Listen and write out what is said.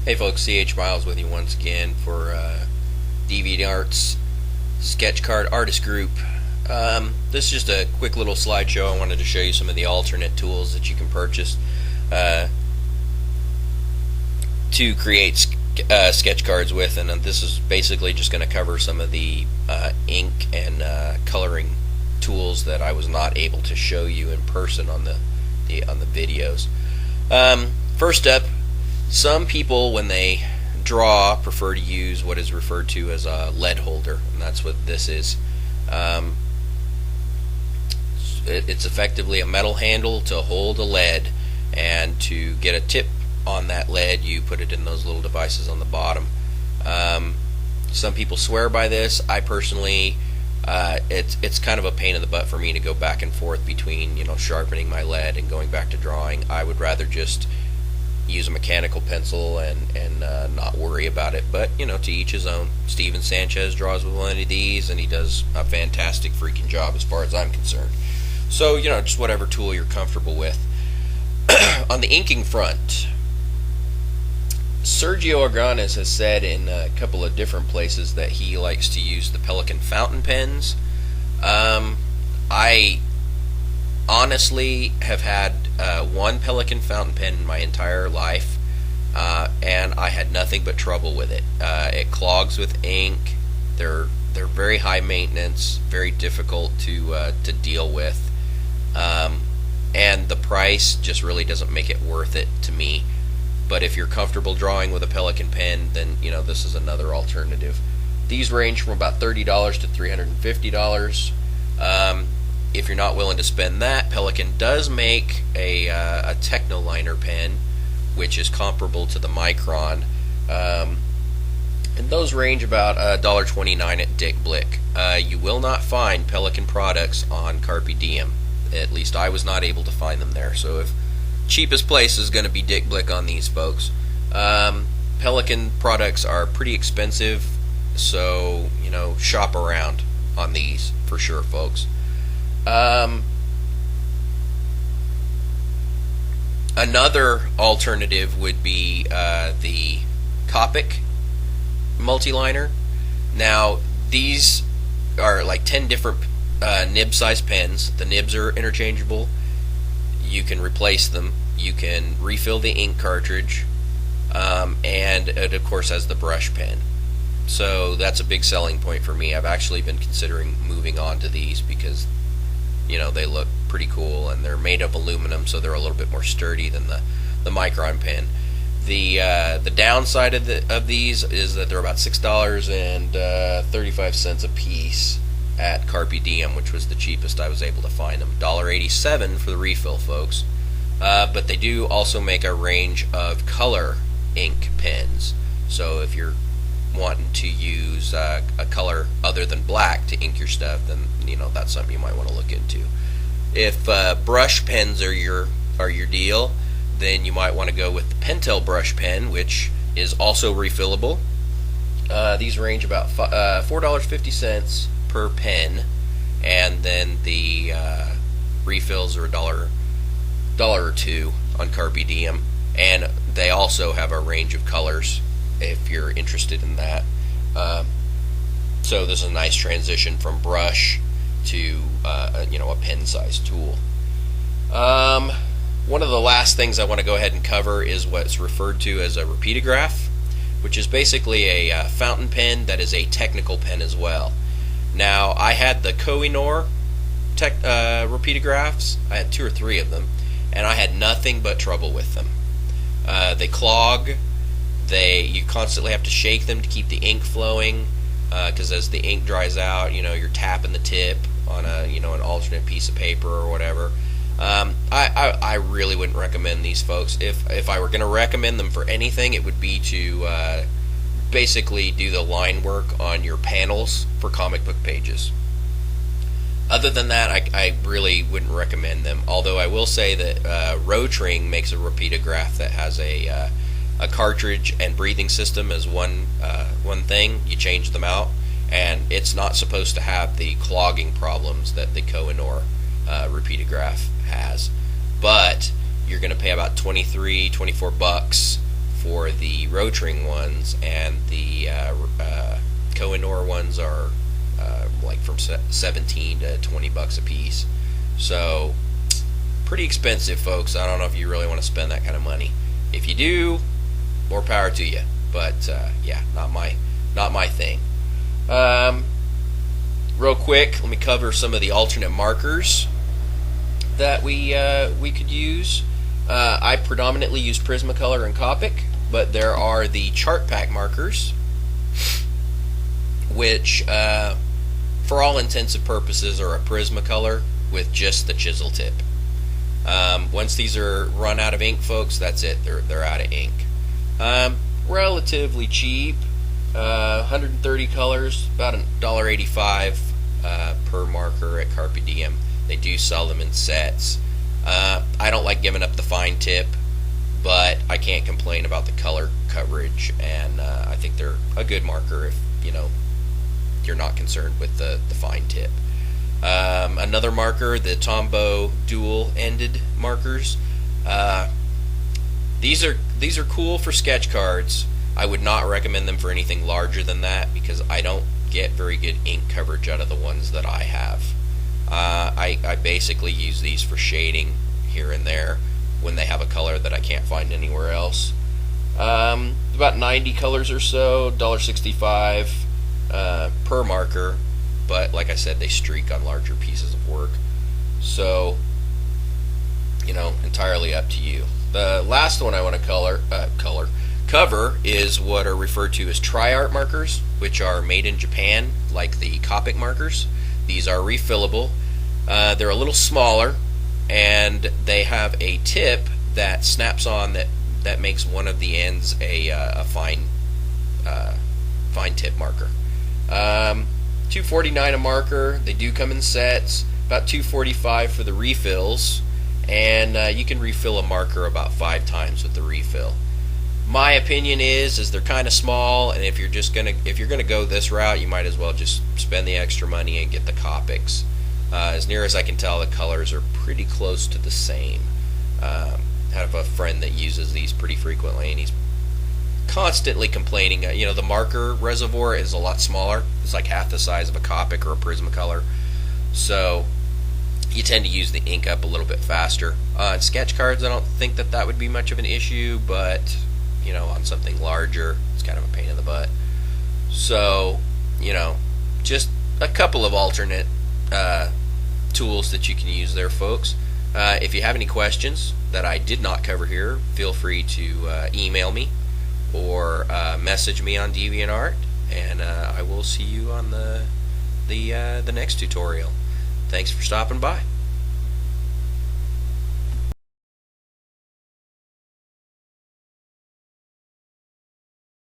Hey folks, CH Miles with you once again for DeviantArt's sketch card artist group. This is just a quick little slideshow. I wanted to show you some of the alternate tools that you can purchase to create sketch cards with, and this is basically just going to cover some of the ink and coloring tools that I was not able to show you in person on the videos. First up, some people, when they draw, prefer to use what is referred to as a lead holder, and that's what this is. It's effectively a metal handle to hold a lead, and to get a tip on that lead, you put it in those little devices on the bottom. Some people swear by this. I personally, it's kind of a pain in the butt for me to go back and forth between sharpening my lead and going back to drawing. I would rather just use a mechanical pencil and not worry about it, but to each his own. Steven Sanchez draws with one of these, and he does a fantastic freaking job as far as I'm concerned. So just whatever tool you're comfortable with. On the inking front, Sergio Aragonés has said in a couple of different places that he likes to use the Pelikan fountain pens. I honestly have had one Pelikan fountain pen in my entire life, and I had nothing but trouble with it. It clogs with ink. They're very high maintenance, very difficult to deal with, and the price just really doesn't make it worth it to me. But if you're comfortable drawing with a Pelikan pen, then this is another alternative. These range from about $30 to $350. If you're not willing to spend that, Pelikan does make a Technoliner pen, which is comparable to the Micron, and those range about $1.29 at Dick Blick. You will not find Pelikan products on Carpe Diem. At least I was not able to find them there. So if cheapest place is going to be Dick Blick on these folks. Pelikan products are pretty expensive, so shop around on these for sure, folks. Another alternative would be the Copic multiliner. Now these are like 10 different nib size pens. The nibs are interchangeable. You can replace them. You can refill the ink cartridge, and it of course has the brush pen. So that's a big selling point for me. I've actually been considering moving on to these because they look pretty cool, and they're made of aluminum, so they're a little bit more sturdy than the Micron pen. The downside of these is that they're about $6.35 a piece at Carpe Diem, which was the cheapest I was able to find them. $1.87 for the refill, folks. But they do also make a range of color ink pens. So if you're wanting to use a color other than black to ink your stuff, then that's something you might want to look into. If brush pens are your deal, then you might want to go with the Pentel brush pen, which is also refillable. These range about $4.50 per pen, and then the refills are $1 or $2 on Carpe Diem, and they also have a range of colors if you're interested in that. So this is a nice transition from brush to a pen-sized tool. One of the last things I want to go ahead and cover is what's referred to as a repeatograph, which is basically a fountain pen that is a technical pen as well. Now, I had the Kohinoor repeatographs. I had 2 or 3 of them, and I had nothing but trouble with them. They clog. You constantly have to shake them to keep the ink flowing, because as the ink dries out, you're tapping the tip on an alternate piece of paper or whatever. I really wouldn't recommend these, folks. If I were going to recommend them for anything, it would be to basically do the line work on your panels for comic book pages. Other than that, I really wouldn't recommend them. Although I will say that Rotring makes a repeatograph that has a cartridge and breathing system as one thing. You change them out, and it's not supposed to have the clogging problems that the Kohinoor repeatograph has. But you're going to pay about $23, $24 for the Rotring ones, and the Kohinoor ones are like from 17 to 20 bucks a piece. So pretty expensive, folks. I don't know if you really want to spend that kind of money. If you do, more power to you. But yeah, not my thing. Real quick, let me cover some of the alternate markers that we could use. I predominantly use Prismacolor and Copic, but there are the chart pack markers, which for all intents and purposes are a Prismacolor with just the chisel tip. Once these are run out of ink, folks, that's it. They're out of ink. Relatively cheap, 130 colors, about $1.85 per marker at Carpe Diem. They do sell them in sets. I don't like giving up the fine tip, but I can't complain about the color coverage, and I think they're a good marker if you're not concerned with the fine tip. Another marker, the Tombow dual-ended markers. These are cool for sketch cards. I would not recommend them for anything larger than that because I don't get very good ink coverage out of the ones that I have. I basically use these for shading here and there when they have a color that I can't find anywhere else. About 90 colors or so, $1.65 per marker, but like I said, they streak on larger pieces of work. So, entirely up to you. The last one I want to cover is what are referred to as tri-art markers, which are made in Japan, like the Copic markers. These are refillable. They're a little smaller, and they have a tip that snaps on that makes one of the ends a fine tip marker. $2.49 a marker. They do come in sets. About $2.45 for the refills, and you can refill a marker about 5 times with the refill. My opinion is they're kind of small, and if you're gonna go this route, you might as well just spend the extra money and get the Copics. As near as I can tell, the colors are pretty close to the same. I have a friend that uses these pretty frequently, and he's constantly complaining. The marker reservoir is a lot smaller. It's like half the size of a Copic or a Prismacolor. So you tend to use the ink up a little bit faster. On sketch cards, I don't think that would be much of an issue, but on something larger, it's kind of a pain in the butt. So, just a couple of alternate tools that you can use there, folks. If you have any questions that I did not cover here, feel free to email me or message me on DeviantArt, and I will see you on the next tutorial. Thanks for stopping by.